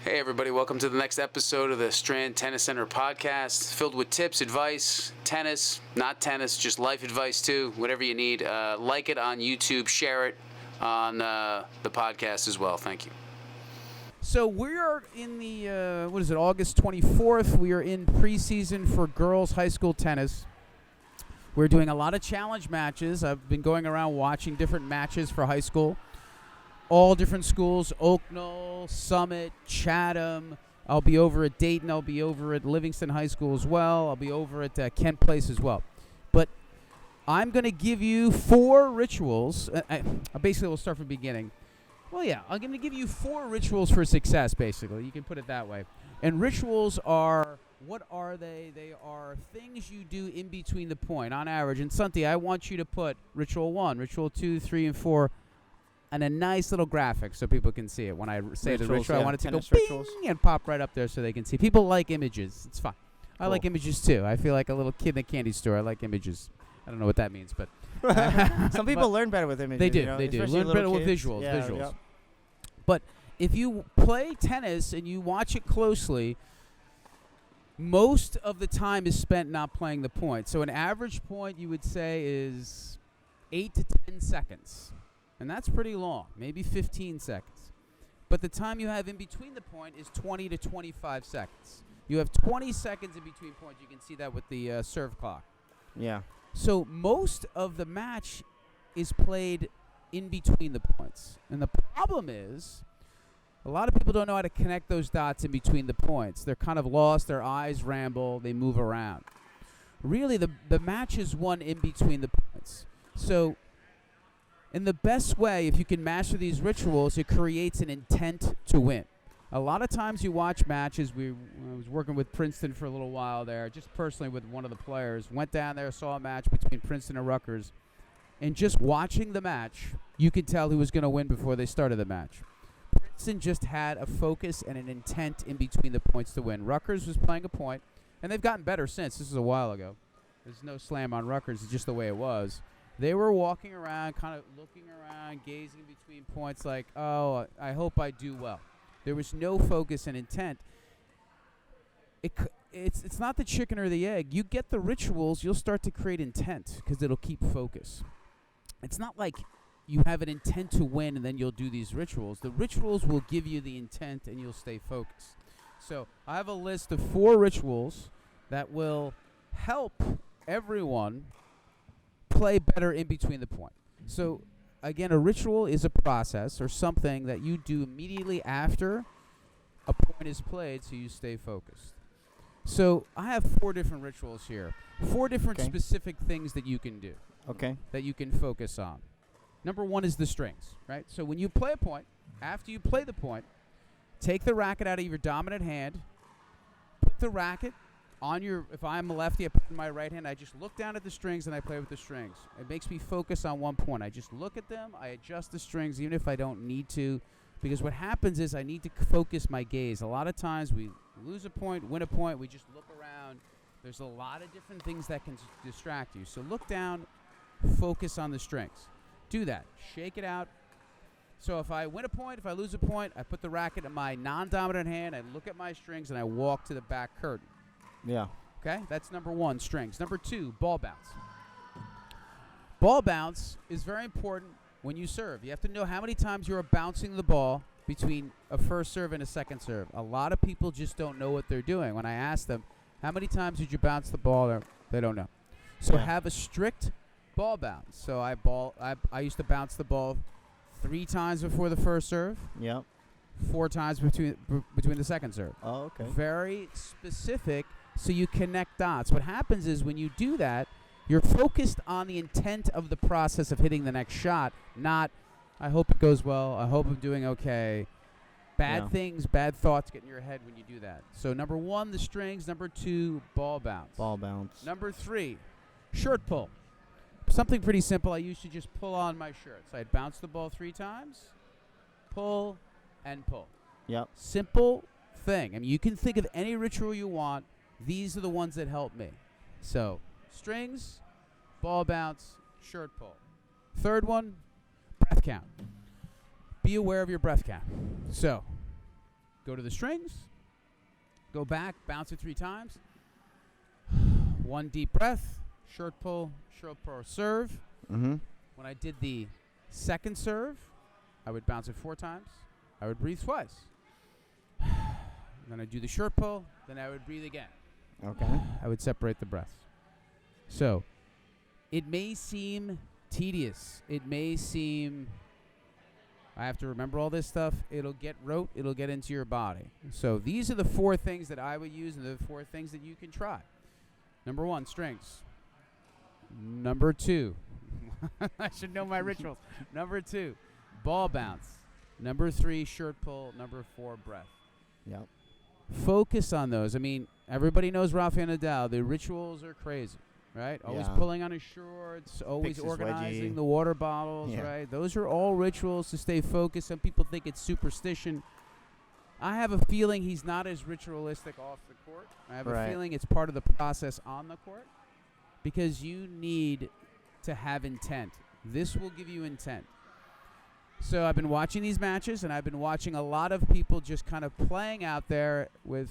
Hey everybody, welcome to the next episode of the Strand Tennis Center podcast, filled with tips, advice, tennis, not tennis, just life advice too, whatever you need. Like it on YouTube, share it on the podcast as well. Thank you. So we are in the, August 24th. We are in preseason for girls high school tennis. We're doing a lot of challenge matches. I've been going around watching different matches for high school. All different schools, Oak Knoll, Summit, Chatham. I'll be over at Dayton. I'll be over at Livingston High School as well. I'll be over at Kent Place as well. But I'm going to give you 4 rituals. I basically will start from the beginning. Well, yeah, I'm going to give you 4 rituals for success, basically. You can put it that way. And rituals are, what are they? They are things you do in between the point, on average. And Santi, I want you to put ritual 1, ritual 2, 3, and 4 and a nice little graphic so people can see it. When I say the ritual, I want it to go bing and pop right up there so they can see. People like images. It's fine. I like images too. I feel like a little kid in a candy store. I like images. I don't know what that means, but some people learn better with images. They do. You know, they do. especially Learn better with kids. visuals. Yeah, visuals. yep. But if you play tennis and you watch it closely, most of the time is spent not playing the point. So an average point you would say is 8 to 10 seconds. And that's pretty long, maybe 15 seconds. But the time you have in between the point is 20 to 25 seconds. You have 20 seconds in between points. You can see that with the serve clock. Yeah. So most of the match is played in between the points. And the problem is a lot of people don't know how to connect those dots in between the points. They're kind of lost. Their eyes ramble. They move around. Really, the match is won in between the points. So in the best way, if you can master these rituals, it creates an intent to win. A lot of times you watch matches. I was working with Princeton for a little while there, just personally with one of the players. Went down there, saw a match between Princeton and Rutgers. And just watching the match, you could tell who was going to win before they started the match. Princeton just had a focus and an intent in between the points to win. Rutgers was playing a point, and they've gotten better since. This is a while ago. There's no slam on Rutgers. It's just the way it was. They were walking around, kind of looking around, gazing between points like, oh, I hope I do well. There was no focus and intent. It's not the chicken or the egg. You get the rituals, you'll start to create intent because it'll keep focus. It's not like you have an intent to win and then you'll do these rituals. The rituals will give you the intent and you'll stay focused. So I have a list of 4 rituals that will help everyone play better in between the point. So again, a ritual is a process or something that you do immediately after a point is played so you stay focused. So I have 4 different rituals here. 4 different specific things that you can do. Okay. That you can focus on. Number 1 is the strings, right? So when you play a point, after you play the point, take the racket out of your dominant hand, put the racket on your, if I'm a lefty, I put it in my right hand. I just look down at the strings and I play with the strings. It makes me focus on one point. I just look at them. I adjust the strings even if I don't need to, because what happens is I need to focus my gaze. A lot of times we lose a point, win a point, we just look around. There's a lot of different things that can distract you. So look down, focus on the strings. Do that. Shake it out. So if I win a point, if I lose a point, I put the racket in my non-dominant hand, I look at my strings, and I walk to the back curtain. Yeah. Okay, that's number 1, strings. Number 2, ball bounce. Ball bounce is very important when you serve. You have to know how many times you're bouncing the ball between a first serve and a second serve. A lot of people just don't know what they're doing. When I ask them, how many times did you bounce the ball, they don't know. So have a strict ball bounce. So I used to bounce the ball 3 times before the first serve. Yep. 4 times between the second serve. Oh, okay. Very specific. So you connect dots. What happens is when you do that, you're focused on the intent of the process of hitting the next shot, not, I hope it goes well, I hope I'm doing okay. Bad things, bad thoughts get in your head when you do that. So number 1, the strings. Number 2, ball bounce. Ball bounce. Number 3, shirt pull. Something pretty simple. I used to just pull on my shirts. I'd bounce the ball 3 times, pull, and pull. Yep. Simple thing. I mean, you can think of any ritual you want. These are the ones that help me. So, strings, ball bounce, shirt pull. Third one, breath count. Be aware of your breath count. So, go to the strings, go back, bounce it 3 times. 1 deep breath, shirt pull, serve. Mm-hmm. When I did the second serve, I would bounce it 4 times. I would breathe twice. Then I'd do the shirt pull. Then I would breathe again. Okay. I would separate the breaths. So it may seem tedious. It may seem I have to remember all this stuff. It'll get rote. It'll get into your body. So these are the 4 things that I would use and the 4 things that you can try. Number 1, strings. Number 2, I should know my rituals. Number 2, ball bounce. Number 3, shirt pull. Number 4, breath. Yep. Focus on those. I mean, everybody knows Rafael Nadal. The rituals are crazy, right? Always Yeah. pulling on his shorts, always Picks his organizing wedgie. the water bottles, Yeah. right? Those are all rituals to stay focused. Some people think it's superstition. I have a feeling he's not as ritualistic off the court. I have a Right. feeling it's part of the process on the court because you need to have intent. This will give you intent. So I've been watching these matches, and I've been watching a lot of people just kind of playing out there with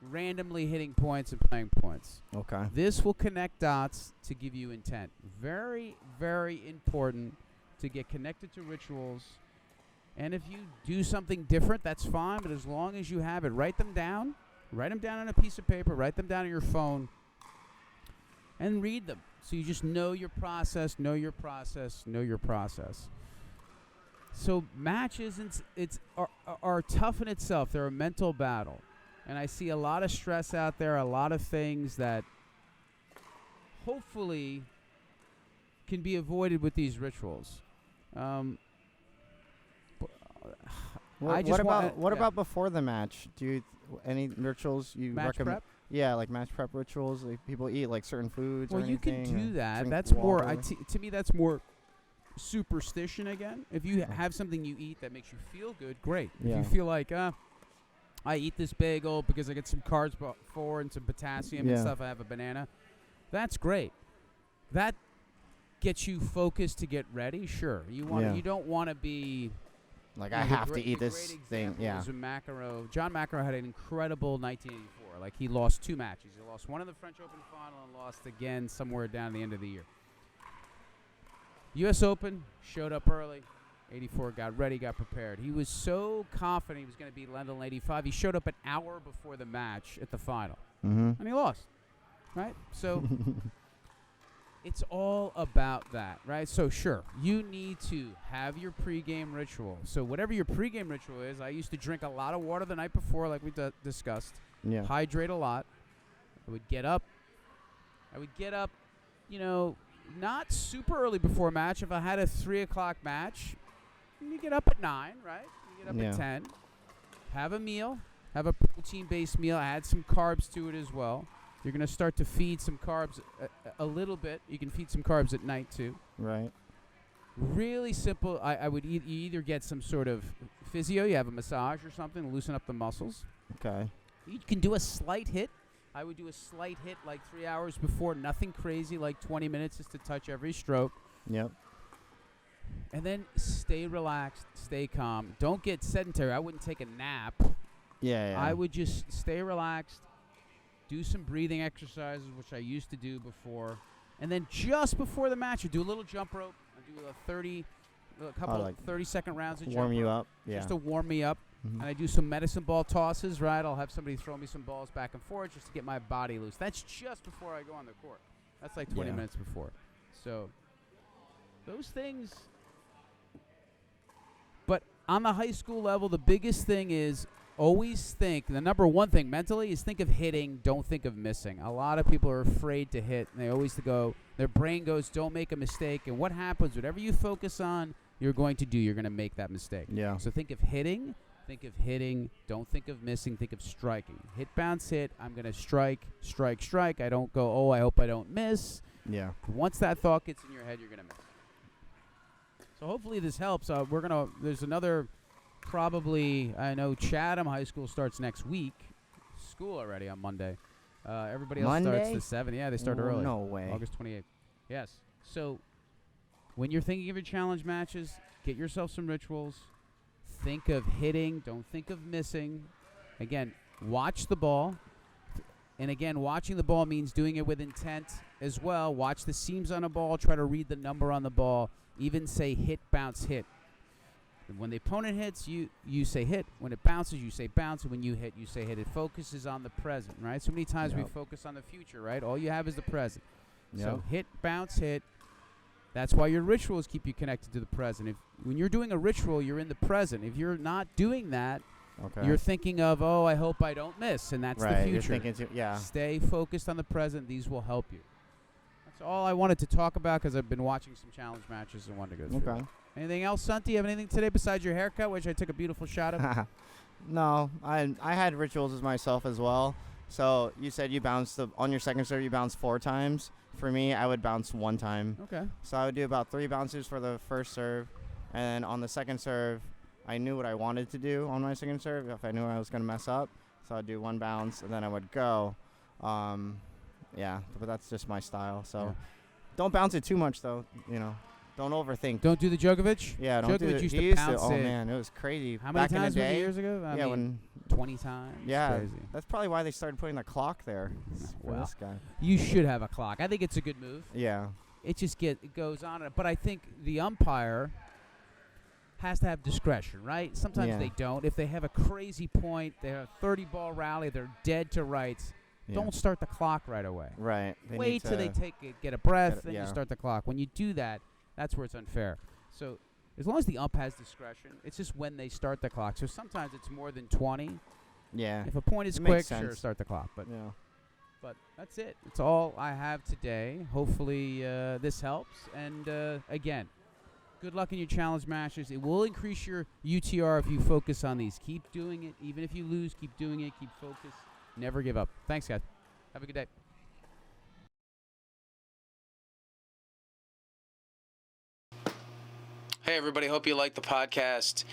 randomly hitting points and playing points. Okay. This will connect dots to give you intent. Very, very important to get connected to rituals. And if you do something different, that's fine, but as long as you have it, write them down. Write them down on a piece of paper. Write them down on your phone. And read them. So you just know your process, know your process, know your process. So matches are tough in itself. They're a mental battle. And I see a lot of stress out there, a lot of things that hopefully can be avoided with these rituals. What about before the match? Do you any rituals you match recommend? prep? Yeah, like match prep rituals. Like people eat like certain foods. Well, or you can anything, do or that. drink That's more. water. To me, that's more superstition again. If you have something you eat that makes you feel good, great. If Yeah. you feel like, I eat this bagel because I get some carbs before and some potassium and Yeah. stuff, I have a banana, that's great. That gets you focused to get ready. Sure, you want. Yeah. You don't want to be. Like You I know, the have to great- eat the this great thing. example Yeah. is when John McEnroe had an incredible 1984. Like he lost 2 matches. He lost one in the French Open final and lost again somewhere down the end of the year. U.S. Open, showed up early. 84, got ready, got prepared. He was so confident he was going to beat Lendl in 85. He showed up an hour before the match at the final, Mm-hmm. and he lost. Right? So it's all about that, right? So sure, you need to have your pregame ritual. So whatever your pregame ritual is, I used to drink a lot of water the night before, like we discussed. Yeah. Hydrate a lot. I would get up, not super early before a match. If I had a 3 o'clock match, you get up at 9, right? You get up Yeah. at 10. Have a meal. Have a protein-based meal. Add some carbs to it as well. You're going to start to feed some carbs a little bit. You can feed some carbs at night too. Right. Really simple. I would you either get some sort of physio. You have a massage or something to loosen up the muscles. Okay. You can do a slight hit. I would do a slight hit like 3 hours before. Nothing crazy, like 20 minutes just to touch every stroke. Yep. And then stay relaxed, stay calm. Don't get sedentary. I wouldn't take a nap. Yeah. Yeah. I would just stay relaxed, do some breathing exercises, which I used to do before. And then just before the match, you do a little jump rope. I do a couple like 30-second rounds of jump warm you rope up. Yeah. just to warm me up. Mhm. And I do some medicine ball tosses, right? I'll have somebody throw me some balls back and forth just to get my body loose. That's just before I go on the court. That's like 20 Yeah. minutes before. So those things. But on the high school level, the biggest thing is always think, the number one thing mentally is think of hitting, don't think of missing. A lot of people are afraid to hit, and they always go, their brain goes, don't make a mistake. And what happens, whatever you focus on, you're going to do. You're going to make that mistake. Yeah. So think of hitting. Don't think of missing. Think of striking. Hit, bounce, hit. I'm going to strike. I don't go, oh, I hope I don't miss. Yeah. Once that thought gets in your head, you're going to miss. So hopefully this helps. There's another, probably, I know Chatham High School starts next week. School already on Monday. Everybody else starts Monday? the 7th. Yeah, they start Oh, early. no way. August 28th. Yes. So when you're thinking of your challenge matches, get yourself some rituals. think of hitting. Don't think of missing. Again, watch the ball. And again, watching the ball means doing it with intent as well. Watch the seams on a ball. Try to read the number on the ball. Even say hit, bounce, hit. When the opponent hits, you say hit. When it bounces, you say bounce. And when you hit, you say hit. It focuses on the present, right? So many times we focus on the future, right? All you have is the present. So hit, bounce, hit. That's why your rituals keep you connected to the present. When you're doing a ritual, you're in the present. If you're not doing that, you're thinking of, oh, I hope I don't miss, and that's the future. You're thinking Stay focused on the present. These will help you. That's all I wanted to talk about because I've been watching some challenge matches and wanted to go through. Okay. Anything else, Santi? You have anything today besides your haircut, which I took a beautiful shot of? No, I had rituals as myself as well. So you said you bounced on your second serve, you bounced 4 times. For me, I would bounce 1 time. Okay. So I would do about 3 bounces for the first serve, and on the second serve, I knew what I wanted to do on my second serve if I knew I was going to mess up. So I'd do 1 bounce, and then I would go. But that's just my style. So don't bounce it too much, though. Don't overthink. Don't do the Djokovic? Yeah, don't do Djokovic it. used He to used bounce to. Oh, it. man, it was crazy. How many Back times in the was it day, years ago? I mean, 20 times. Yeah, Crazy. that's probably why they started putting the clock there for this guy. You should have a clock. I think it's a good move. Yeah. It just it goes on. But I think the umpire has to have discretion, right? Sometimes they don't. If they have a crazy point, they have a 30-ball rally, they're dead to rights. Don't start the clock right away. Right. Wait till they get a breath, then you start the clock. When you do that, that's where it's unfair. So as long as the ump has discretion, it's just when they start the clock. So sometimes it's more than 20. Yeah. If a point is quick, sure, start the clock. But that's it. It's all I have today. Hopefully this helps. And again, good luck in your challenge matches. It will increase your UTR if you focus on these. Keep doing it. Even if you lose, keep doing it. Keep focused. Never give up. Thanks, guys. Have a good day. Hey, everybody. Hope you like the podcast.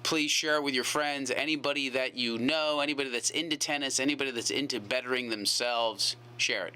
Please share it with your friends, anybody that you know, anybody that's into tennis, anybody that's into bettering themselves. Share it.